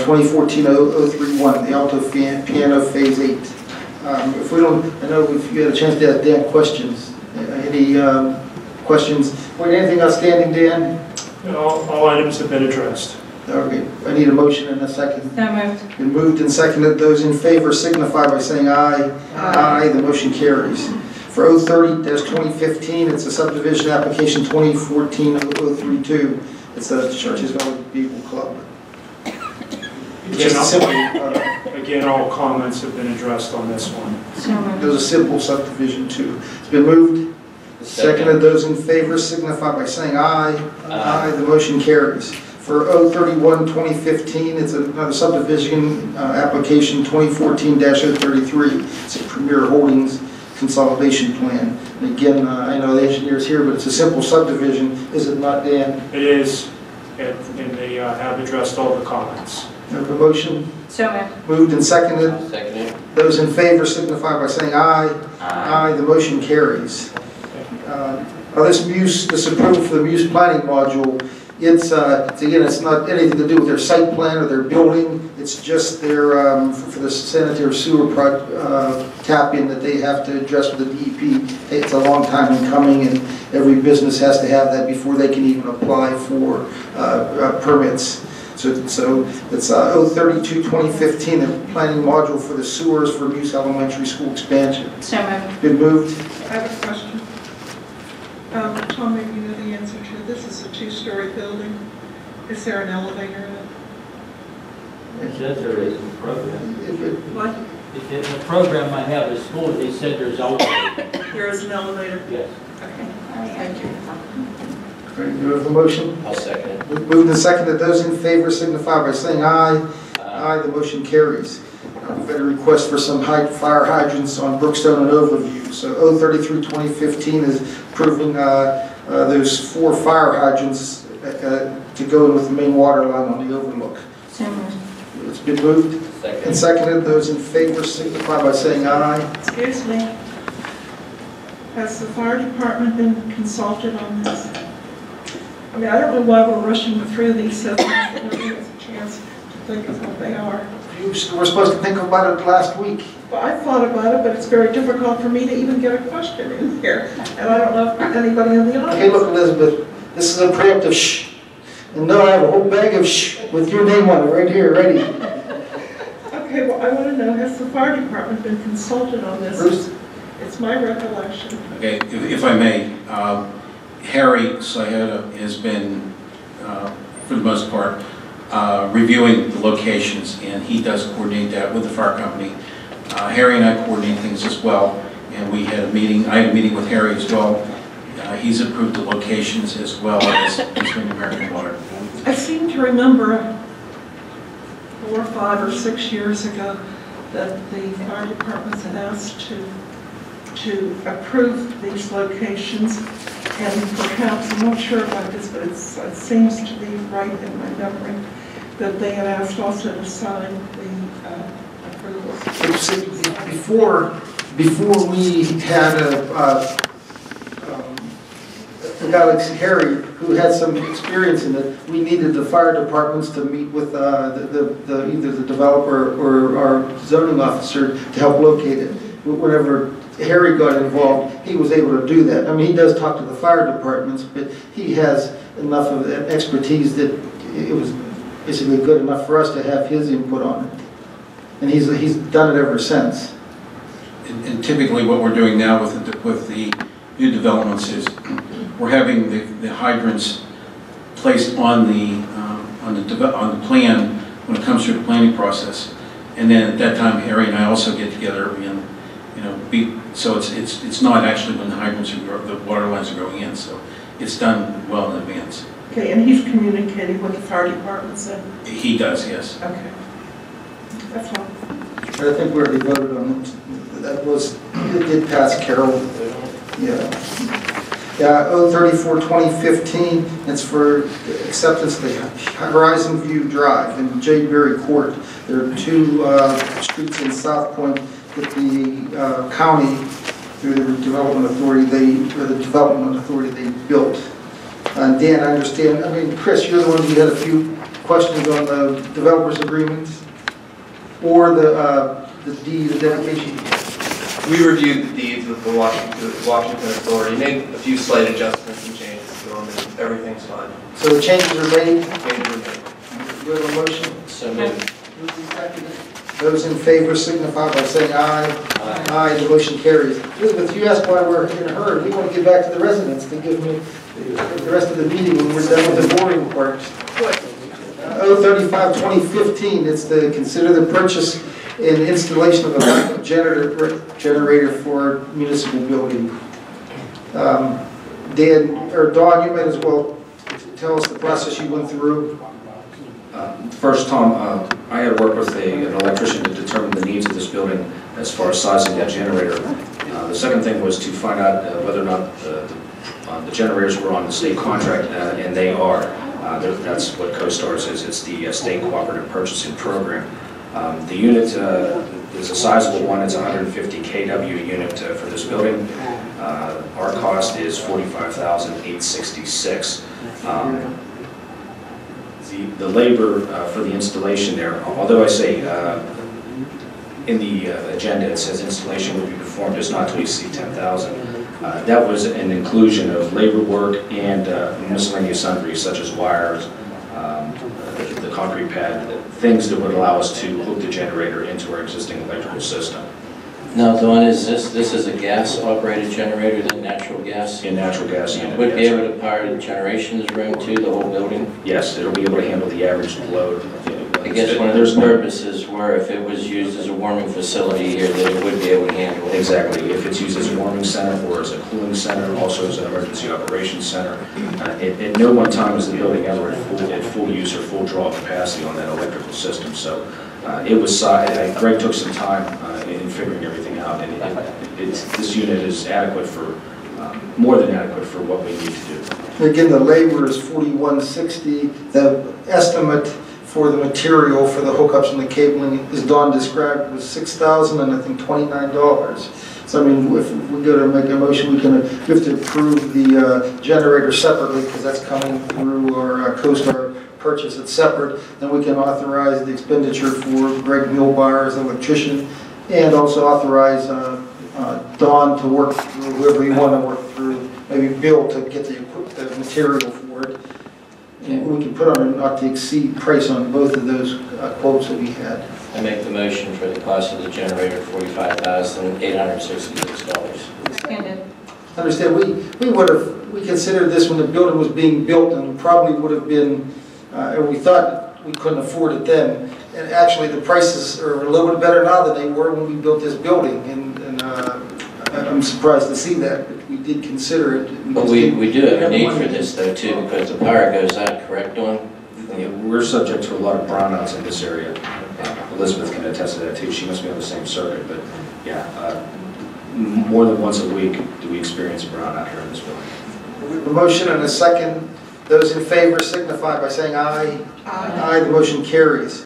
2014-031, the alto piano phase 8. If we don't, I know if you had a chance to ask Dan questions. Any questions? Anything outstanding, Dan? All items have been addressed. Okay, I need a motion in a second. So moved. Been moved and seconded. Those in favor signify by saying aye. Aye. The motion carries. For 030-2015, it's a subdivision application 2014-032. It's a Churches Valley People Club. Again, all comments have been addressed on this one. It was a simple subdivision too. It's been moved. Seconded. Those in favor signify by saying aye. Aye. The motion carries. For 031-2015, it's another subdivision application 2014-033. It's a Premier Holdings consolidation plan. And again, I know the engineer's here, but it's a simple subdivision. Is it not, Dan? It is, and they have addressed all the comments. Have a motion? So moved. Moved and seconded. Seconded. Those in favor signify by saying aye. Aye. The motion carries. This approval for the Muse planning module. It's again, it's not anything to do with their site plan or their building. It's just their for the sanitary sewer tap-in that they have to address with the DEP. It's a long time in coming, and every business has to have that before they can even apply for permits. So it's 032-2015, the planning module for the sewers for Muse Elementary School expansion. So moved. Been moved. I have a question. Tom, maybe you know the answer to this. Is a two-story building. Is there an elevator in it? It says there is in the program. What? In the program I have at school, they said there's elevator. There is an elevator? Yes. Okay. Thank you. Ready to move the motion? I'll second it. Moved and seconded. Those in favor signify by saying aye. Aye. The motion carries. We've had a request for some fire hydrants on Brookstone and Overview. So 033-2015 is approving those 4 fire hydrants to go in with the main water line on the overlook. So moved. It's been moved and seconded. Those in favor signify by saying aye. Excuse me. Has the fire department been consulted on this? I mean, I don't know why we're rushing through these systems, but nobody has a chance to think of what they are. You were supposed to think about it last week. Well, I thought about it, but it's very difficult for me to even get a question in here. And I don't know if anybody in the audience. Okay, look, Elizabeth, this is a preemptive shh. And no, I have a whole bag of shh with your name on it right here, ready. Okay, well, I want to know, has the fire department been consulted on this? Bruce? It's my recollection. Okay, if I may, Harry Sayeda has been, for the most part, reviewing the locations, and he does coordinate that with the fire company. Harry and I coordinate things as well, and we had a meeting. I had a meeting with Harry as well. He's approved the locations as well as Pennsylvania American Water. I seem to remember 4, 5, or 6 years ago that the fire departments had asked to approve these locations, and perhaps, I'm not sure about this, but it seems to be right in my memory, that they had asked also to sign the approvals. Before we had a guy like Harry, who had some experience in it, we needed the fire departments to meet with either the developer or our zoning officer to help locate it. Whenever Harry got involved, he was able to do that. I mean, he does talk to the fire departments, but he has enough of expertise that it was basically good enough for us to have his input on it. And he's done it ever since. And typically what we're doing now with the new developments is we're having the hydrants placed on the plan when it comes through the planning process. And then at that time, Harry and I also get together and so it's not actually when the hydrants are, the water lines are going in, so it's done well in advance. Okay, and he's communicating with the fire departments then? He does, yes. Okay. That's all. I think we already voted on it. That was, it did pass, Carol. Yeah. Yeah, 034-2015, it's for acceptance of the Horizon View Drive in Jayberry Court. There are 2 streets in South Point that the county, through the development authority, they built. And Dan, I understand, I mean, Chris, you're the one who had a few questions on the developer's agreements or the deed, the dedication? We reviewed the deeds with the Washington Authority, made a few slight adjustments and changes to them, and everything's fine. So the changes are made? Changes are made. Do we have a motion? So moved. Those in favor signify by saying aye. Aye, the motion carries. Elizabeth, you asked why we're in a hurry. We want to get back to the residents to give me the rest of the meeting when we're done with the boring part. 035-2015, it's to consider the purchase and installation of a backup generator for municipal building. Dan, or Dawn, you might as well tell us the process you went through. First, Tom, I had worked with an electrician to determine the needs of this building as far as sizing that generator. The second thing was to find out whether or not the generators were on the state contract, and they are. That's what CoStarz is. It's the State Cooperative Purchasing Program. The unit is a sizable one. It's a 150 kW unit for this building. Our cost is $45,866. The labor for the installation there, although I say in the agenda it says installation will be performed just not to exceed $10,000. That was an inclusion of labor work and miscellaneous sundries such as wires, the concrete pad, things that would allow us to hook the generator into our existing electrical system. Now, Dawn, this is a gas-operated generator, then natural gas? A natural gas unit. Would be able to power the generations room too, the whole building? Yes, it'll be able to handle the average load. I guess one of those purposes were if it was used as a warming facility here, that it would be able to handle it. Exactly. If it's used as a warming center or as a cooling center, also as an emergency operations center. At no one time is the building ever at full use or full draw capacity on that electrical system. So it was, Greg took some time in figuring everything out, and this unit is adequate for, more than adequate for what we need to do. Again, the labor is $41.60. The estimate for the material for the hookups and the cabling, as Dawn described, was $6,000 and I think $29. So I mean, if we go to make a motion, we have to approve the generator separately because that's coming through our CoStar purchase. It's separate. Then we can authorize the expenditure for Greg Milbar as electrician, and also authorize Dawn to work through whoever you want to work through. Maybe Bill to get the material for it. And we can put on a not to exceed price on both of those quotes that we had. I make the motion for the cost of the generator, $45,866. Understand, we considered this when the building was being built, and probably would have been, and we thought we couldn't afford it then. And actually, the prices are a little bit better now than they were when we built this building. And I'm surprised to see that, but we did consider it. But we do have a need for this though too, because the power goes out, correct, Dawn? Yeah, we're subject to a lot of brownouts in this area. Elizabeth can attest to that too. She must be on the same circuit, but yeah, more than once a week do we experience a brownout here in this building. A motion and a second. Those in favor signify by saying aye. Aye. Aye, the motion carries.